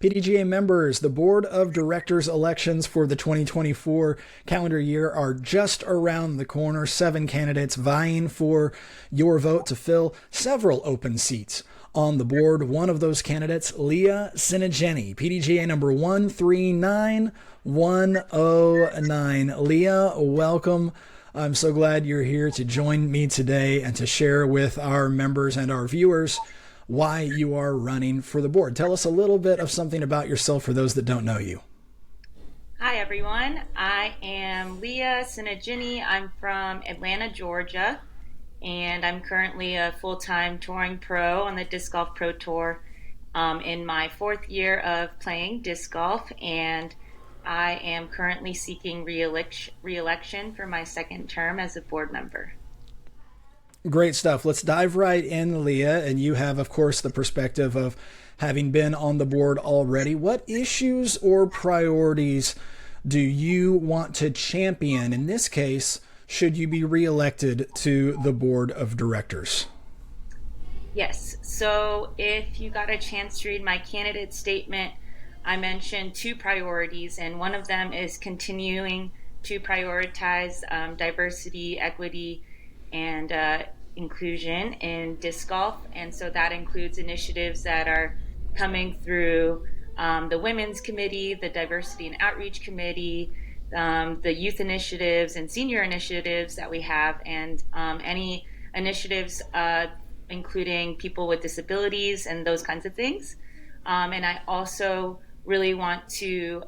PDGA members, the Board of Directors elections for the 2024 calendar year are just around the corner. 7 candidates vying for your vote to fill several open seats on the board. One of those candidates, Leah Tsinajinnie, PDGA number 139109. Leah, welcome. I'm so glad you're here to join me today and to share with our members and our viewers why you are running for the board. Tell us a little bit of something about yourself for those that don't know you. Hi everyone, I am Leah Tsinajinnie. I'm from Atlanta, Georgia, and I'm currently a full-time touring pro on the Disc Golf Pro Tour in my 4th year of playing disc golf, and I am currently seeking re-election for my 2nd term as a board member. Great stuff. Let's dive right in, Leah. And you have, of course, the perspective of having been on the board already. What issues or priorities do you want to champion? In this case, should you be reelected to the board of directors? Yes. So if you got a chance to read my candidate statement, I mentioned 2 priorities, and one of them is continuing to prioritize diversity, equity, and inclusion in disc golf. And so that includes initiatives that are coming through the Women's Committee, the Diversity and Outreach Committee, the youth initiatives and senior initiatives that we have, and any initiatives including people with disabilities and those kinds of things. And I also really want to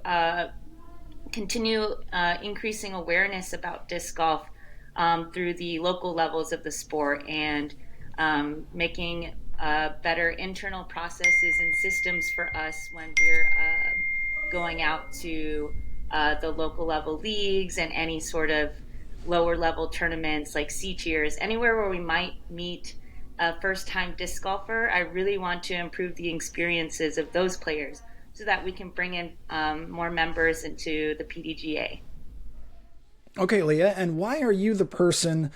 continue increasing awareness about disc golf through the local levels of the sport, and making better internal processes and systems for us when we're going out to the local level leagues and any sort of lower level tournaments like C tiers, anywhere where we might meet a first time disc golfer. I really want to improve the experiences of those players so that we can bring in more members into the PDGA. Okay, Leah, and why are you the person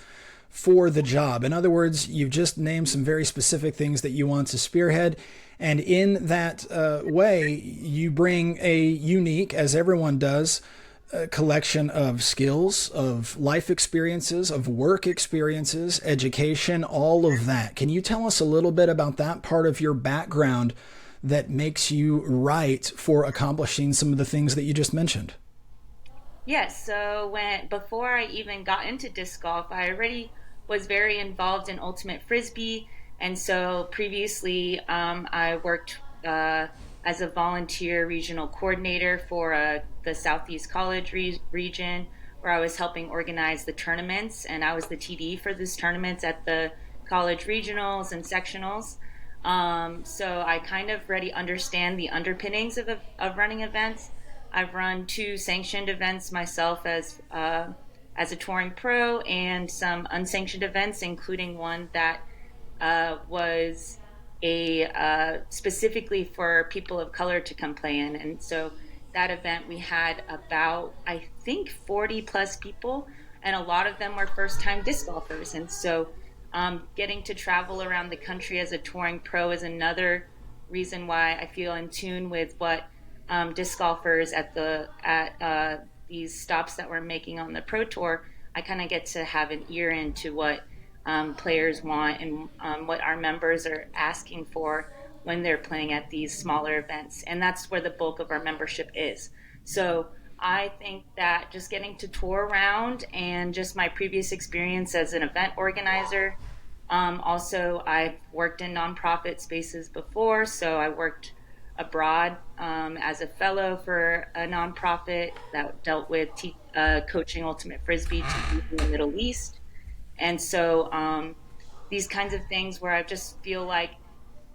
for the job? In other words, you've just named some very specific things that you want to spearhead, and in that way, you bring a unique, as everyone does, collection of skills, of life experiences, of work experiences, education, all of that. Can you tell us a little bit about that part of your background that makes you right for accomplishing some of the things that you just mentioned? Yes, so before I even got into disc golf, I already was very involved in ultimate frisbee, and so previously I worked as a volunteer regional coordinator for the Southeast College region, where I was helping organize the tournaments, and I was the TD for these tournaments at the college regionals and sectionals. So I kind of already understand the underpinnings of running events. I've run 2 sanctioned events myself as a touring pro, and some unsanctioned events, including one that was specifically for people of color to come play in. And so that event, we had about, I think, 40 plus people, and a lot of them were first time disc golfers. And so getting to travel around the country as a touring pro is another reason why I feel in tune with what disc golfers at these stops that we're making on the pro tour. I kind of get to have an ear into what players want, and what our members are asking for when they're playing at these smaller events, and that's where the bulk of our membership is. So I think that just getting to tour around, and just my previous experience as an event organizer. Also, I've worked in nonprofit spaces before, so I worked abroad as a fellow for a nonprofit that dealt with coaching ultimate frisbee to youth in the Middle East. And so these kinds of things where I just feel like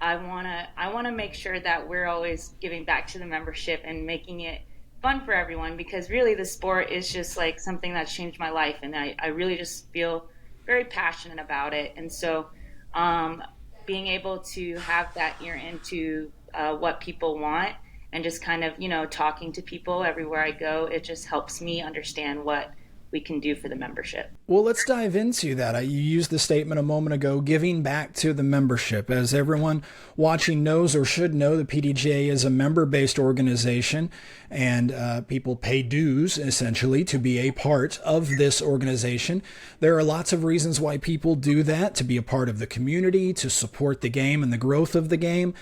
I wanna make sure that we're always giving back to the membership and making it fun for everyone, because really the sport is just like something that's changed my life, and I really just feel very passionate about it. And so being able to have that ear into what people want, and just kind of, talking to people everywhere I go, it just helps me understand what we can do for the membership. Well, let's dive into that. You used the statement a moment ago, giving back to the membership. As everyone watching knows or should know, the PDGA is a member-based organization, and people pay dues, essentially, to be a part of this organization. There are lots of reasons why people do that, to be a part of the community, to support the game and the growth of the game.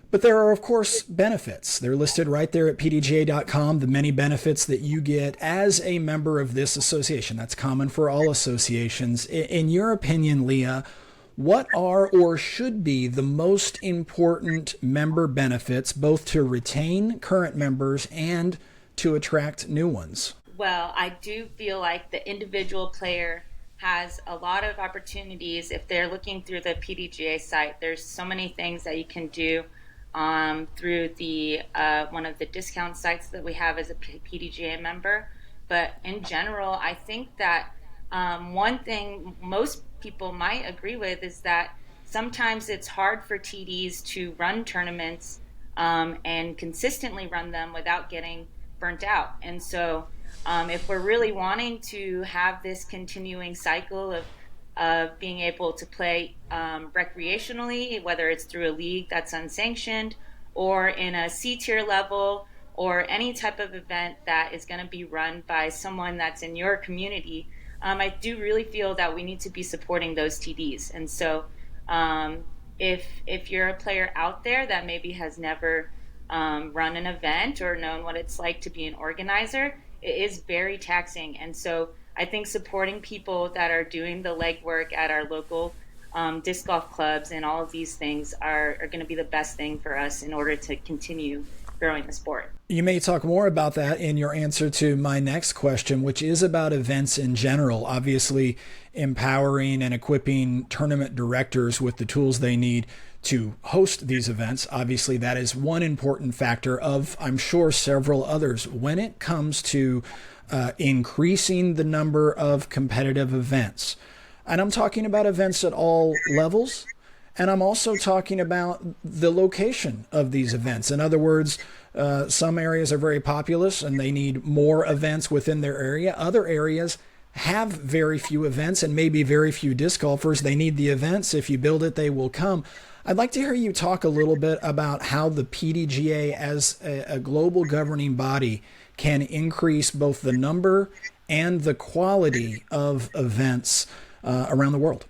But there are, of course, benefits. They're listed right there at PDGA.com, the many benefits that you get as a member of this association. That's common for all associations. In your opinion, Leah, what are or should be the most important member benefits, both to retain current members and to attract new ones? Well, I do feel like the individual player has a lot of opportunities. If they're looking through the PDGA site, there's so many things that you can do through the one of the discount sites that we have as a PDGA member. But in general, I think that one thing most people might agree with is that sometimes it's hard for TDs to run tournaments and consistently run them without getting burnt out. And so if we're really wanting to have this continuing cycle of being able to play recreationally, whether it's through a league that's unsanctioned or in a C-tier level or any type of event that is going to be run by someone that's in your community, I do really feel that we need to be supporting those TDs. And so if you're a player out there that maybe has never run an event or known what it's like to be an organizer, it is very taxing. And so I think supporting people that are doing the legwork at our local disc golf clubs and all of these things are going to be the best thing for us in order to continue growing the sport. You may talk more about that in your answer to my next question, which is about events in general. Obviously, empowering and equipping tournament directors with the tools they need to host these events. Obviously, that is one important factor of, I'm sure, several others. When it comes to increasing the number of competitive events, and I'm talking about events at all levels, and I'm also talking about the location of these events. In other words, some areas are very populous and they need more events within their area. Other areas have very few events and maybe very few disc golfers. They need the events. If you build it, they will come. I'd like to hear you talk a little bit about how the PDGA as a global governing body can increase both the number and the quality of events around the world.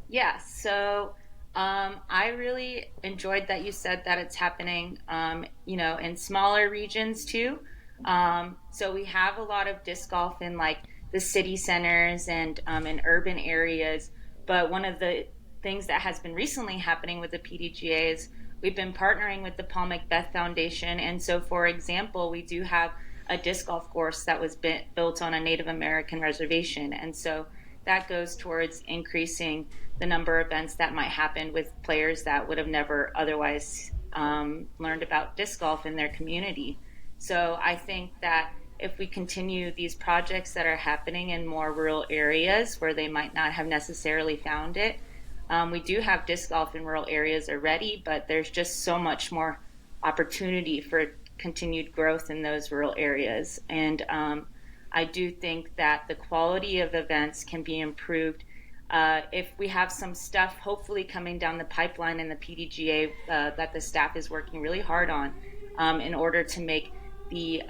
Yeah, so I really enjoyed that you said that it's happening, in smaller regions too. So we have a lot of disc golf in like the city centers and in urban areas. But one of the things that has been recently happening with the PDGA is we've been partnering with the Paul Macbeth Foundation. And so, for example, we do have a disc golf course that was built on a Native American reservation. And so that goes towards increasing the number of events that might happen with players that would have never otherwise learned about disc golf in their community. So I think that if we continue these projects that are happening in more rural areas where they might not have necessarily found it, we do have disc golf in rural areas already, but there's just so much more opportunity for continued growth in those rural areas. And I do think that the quality of events can be improved if we have some stuff hopefully coming down the pipeline in the PDGA that the staff is working really hard on in order to make the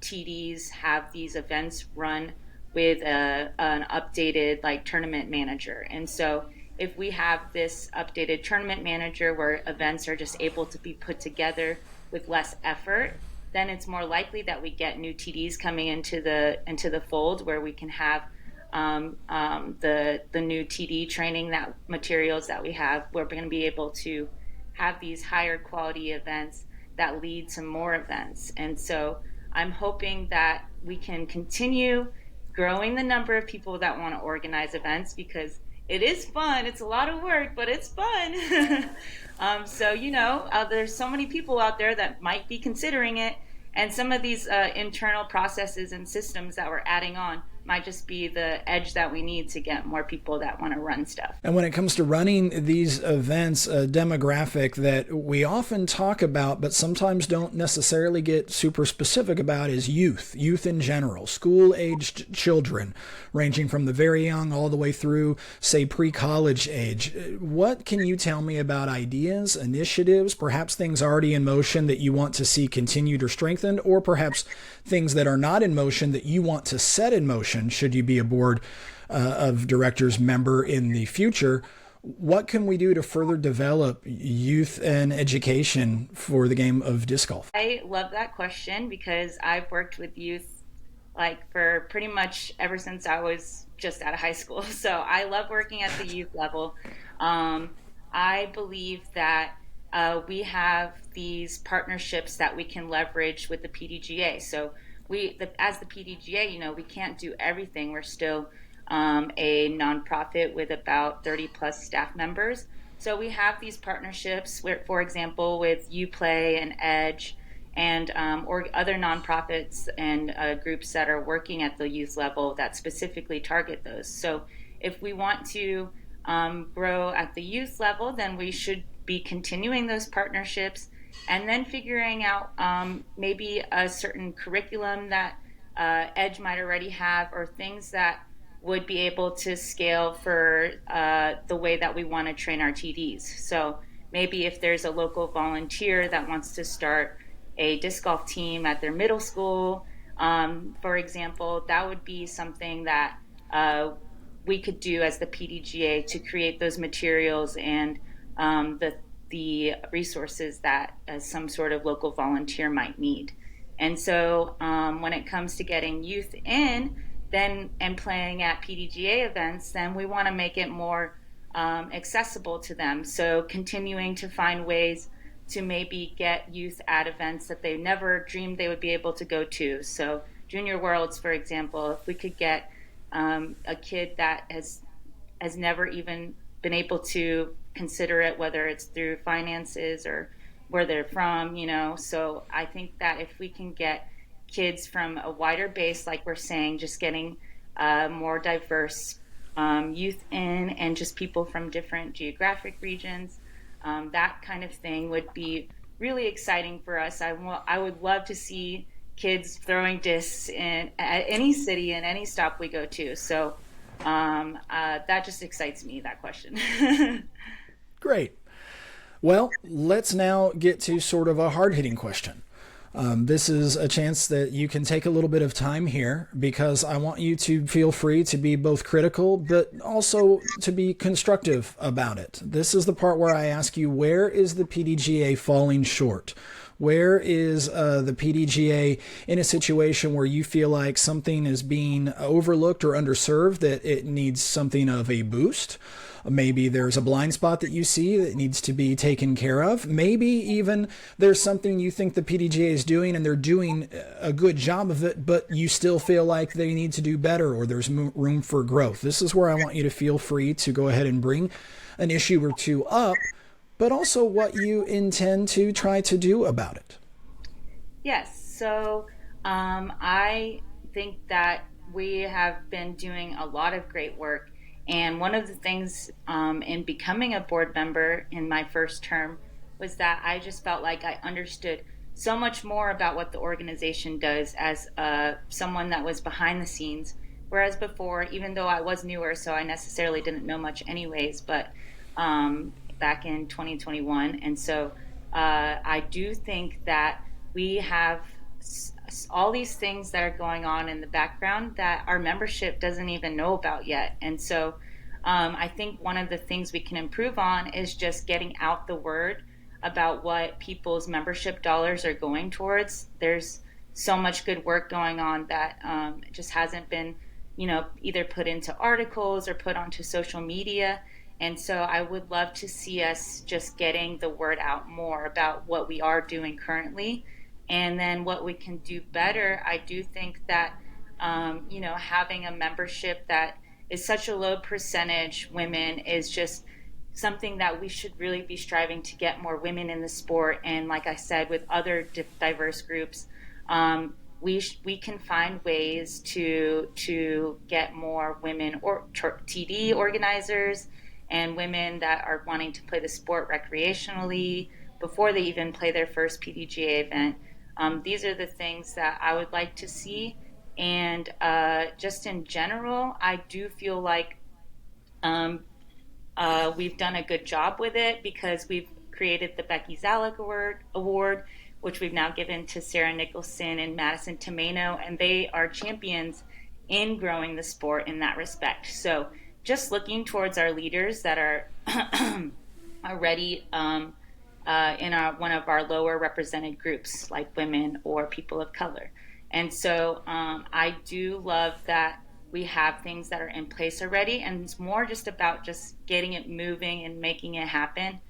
TDs have these events run with an updated like tournament manager. And so if we have this updated tournament manager where events are just able to be put together with less effort, then it's more likely that we get new TDs coming into the fold where we can have the new TD training that materials that we have. We're going to be able to have these higher quality events that lead to more events. And so I'm hoping that we can continue growing the number of people that want to organize events, because it is fun. It's a lot of work, but it's fun. There's so many people out there that might be considering it. And some of these internal processes and systems that we're adding on might just be the edge that we need to get more people that want to run stuff. And when it comes to running these events, a demographic that we often talk about, but sometimes don't necessarily get super specific about, is youth in general, school-aged children, ranging from the very young all the way through, say, pre-college age. What can you tell me about ideas, initiatives, perhaps things already in motion that you want to see continued or strengthened, or perhaps things that are not in motion that you want to set in motion should you be a board of directors member in the future? What can we do to further develop youth and education for the game of disc golf? I love that question because I've worked with youth like for pretty much ever since I was just out of high school. So I love working at the youth level. I believe that we have these partnerships that we can leverage with the PDGA. So as the PDGA, we can't do everything. We're still a nonprofit with about 30 plus staff members. So we have these partnerships, for example, with UPlay and Edge and or other nonprofits and groups that are working at the youth level that specifically target those. So if we want to grow at the youth level, then we should be continuing those partnerships and then figuring out maybe a certain curriculum that Edge might already have, or things that would be able to scale for the way that we want to train our TDs. So maybe if there's a local volunteer that wants to start a disc golf team at their middle school, for example, that would be something that we could do as the PDGA to create those materials and the resources that some sort of local volunteer might need. And so when it comes to getting youth in and playing at PDGA events, then we want to make it more accessible to them. So continuing to find ways to maybe get youth at events that they never dreamed they would be able to go to. So Junior Worlds, for example, if we could get a kid that has never even been able to consider it, whether it's through finances or where they're from, So I think that if we can get kids from a wider base, like we're saying, just getting more diverse youth in and just people from different geographic regions, that kind of thing would be really exciting for us. I would love to see kids throwing discs at any city and any stop we go to. So that just excites me, that question. Great. Well, let's now get to sort of a hard-hitting question. This is a chance that you can take a little bit of time here, because I want you to feel free to be both critical, but also to be constructive about it. This is the part where I ask you, where is the PDGA falling short? Where is the PDGA in a situation where you feel like something is being overlooked or underserved, that it needs something of a boost? Maybe there's a blind spot that you see that needs to be taken care of. Maybe even there's something you think the PDGA is doing and they're doing a good job of it, but you still feel like they need to do better, or there's room for growth. This is where I want you to feel free to go ahead and bring an issue or two up, but also what you intend to try to do about it. Yes. So I think that we have been doing a lot of great work. And one of the things in becoming a board member in my first term was that I just felt like I understood so much more about what the organization does as someone that was behind the scenes. Whereas before, even though I was newer, so I necessarily didn't know much anyways, but back in 2021. And so I do think that we have all these things that are going on in the background that our membership doesn't even know about yet. And so I think one of the things we can improve on is just getting out the word about what people's membership dollars are going towards. There's so much good work going on that just hasn't been, either put into articles or put onto social media. And so I would love to see us just getting the word out more about what we are doing currently, and then what we can do better. I do think that, having a membership that is such a low percentage women is just something that we should really be striving to get more women in the sport. And like I said, with other diverse groups, we can find ways to get more women or TD organizers and women that are wanting to play the sport recreationally before they even play their first PDGA event. These are the things that I would like to see. And just in general, I do feel like um, we've done a good job with it because we've created the Becky Zalek Award, which we've now given to Sarah Nicholson and Madison Tomeno, and they are champions in growing the sport in that respect. So just looking towards our leaders that are already in one of our lower represented groups, like women or people of color. And so I do love that we have things that are in place already, and it's more just about just getting it moving and making it happen.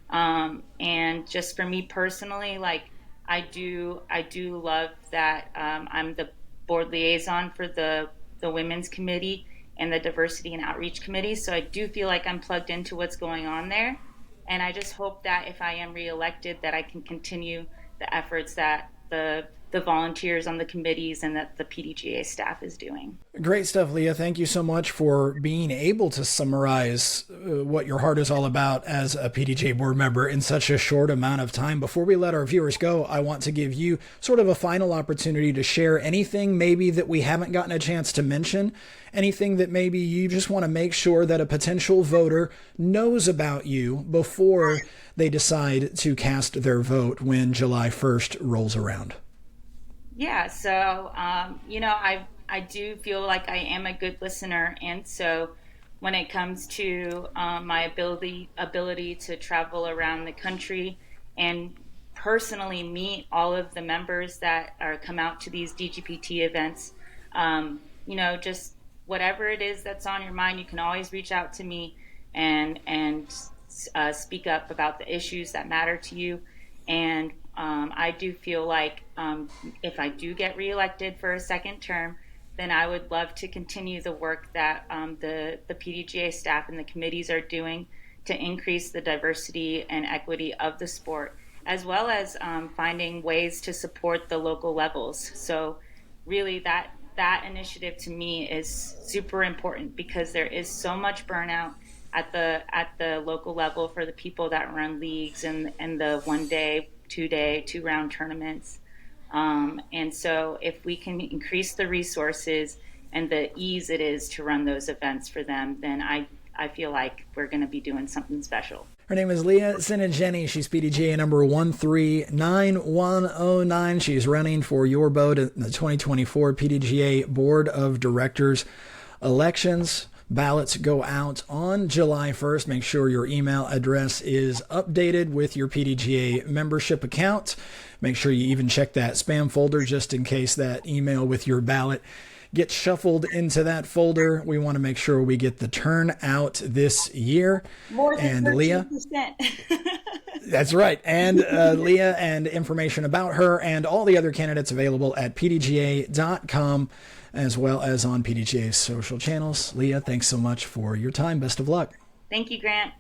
And just for me personally, like I do love that I'm the board liaison for the women's committee and the diversity and outreach committee. So I do feel like I'm plugged into what's going on there. And I just hope that if I am reelected, that I can continue the efforts that the volunteers on the committees and that the PDGA staff is doing. Great stuff, Leah. Thank you so much for being able to summarize what your heart is all about as a PDGA board member in such a short amount of time. Before we let our viewers go, I want to give you sort of a final opportunity to share anything maybe that we haven't gotten a chance to mention, anything that maybe you just want to make sure that a potential voter knows about you before they decide to cast their vote when July 1st rolls around. Yeah, so I do feel like I am a good listener, and so when it comes to my ability to travel around the country and personally meet all of the members that come out to these DGPT events, just whatever it is that's on your mind, you can always reach out to me and speak up about the issues that matter to you. And I do feel like if I do get reelected for a second term, then I would love to continue the work that the PDGA staff and the committees are doing to increase the diversity and equity of the sport, as well as finding ways to support the local levels. So really that initiative to me is super important because there is so much burnout at the local level for the people that run leagues and the 1 day, 2 day, 2-round tournaments. And so if we can increase the resources and the ease it is to run those events for them, then I feel like we're going to be doing something special. Her name is Leah Tsinajinnie. She's PDGA number 139109. She's running for your vote in the 2024 PDGA Board of Directors elections. Ballots go out on July 1st. Make sure your email address is updated with your PDGA membership account. Make sure you even check that spam folder just in case that email with your ballot gets shuffled into that folder. We want to make sure we get the turnout this year. More than 13%. Leah, that's right. And Leah, and information about her and all the other candidates available at pdga.com, as well as on PDGA's social channels. Leah, thanks so much for your time. Best of luck. Thank you, Grant.